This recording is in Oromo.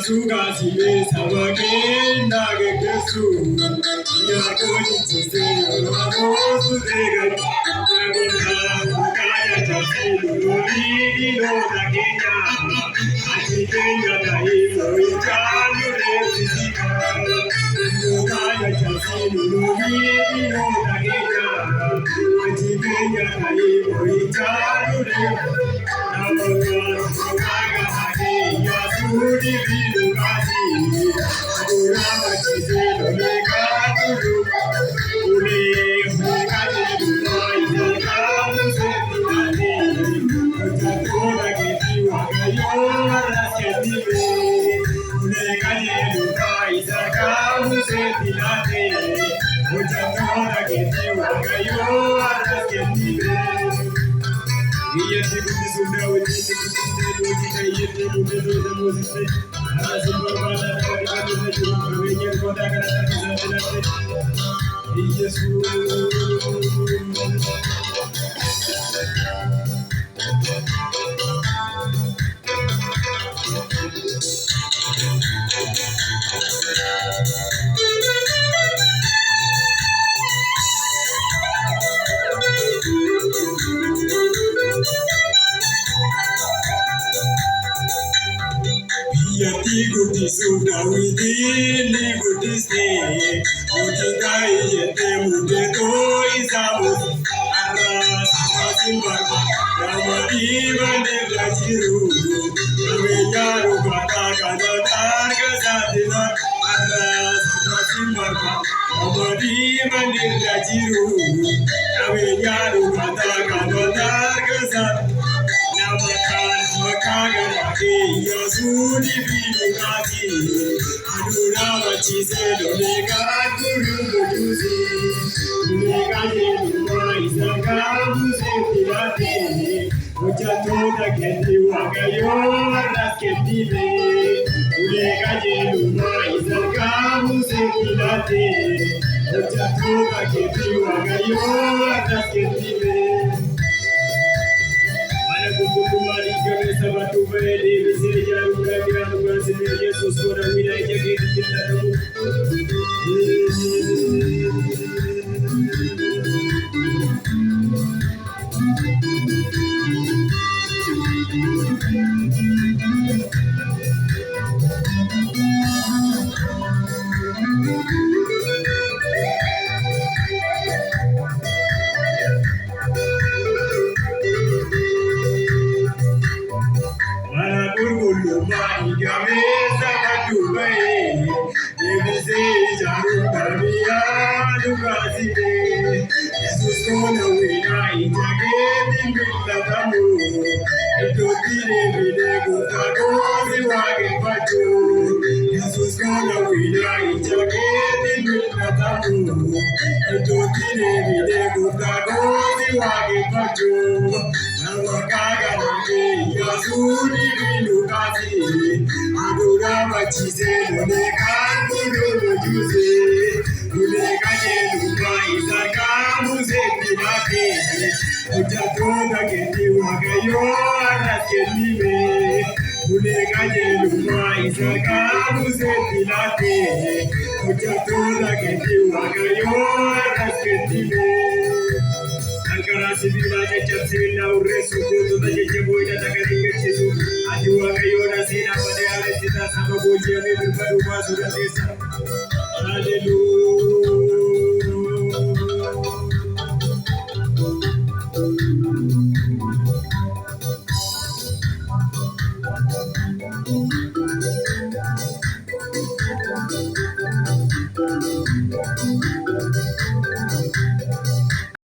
Sugasi me sabake nagesu ya koji tise amo sudega agona kaya tafilu lori no dagenya akikenya dai soichalu resika kaya tafilu lori no dagenya akikenya dai soichalu resika namoga ya suri bilugasi adura machize lomeka turu ule mukade dubai zakamu setilani ujatora kitiwa kayo rasketibe ule kaje dubai zakamu setilani ujatora kitiwa kayo rasketibe Iya siku sudah wajib kita iya muda Moses hasil berbala dari kita berwujud kota kerana kita Yesus Yati guti sudah within guti stay. Ujikai yete mude koi samus aras masin barba. Ramadi bande gajiru. Namejaru kata kana targa satina aras masin barba. Ramadi bande gajiru. Namejaru kata kana targa satina. Yasuni bilugasi adura machize lomeka guru mujuzi lomeka yeluma isaka muse pilate ujatoka kendi wakayo rasketibe lomeka yeluma isaka muse pilate ujatoka kendi wakayo rasketibe Kumari kami sabatu beri bisiri jalan kami anugerah sini Yesus Tuhan wilayah jadi kita kamu. Hallelujah.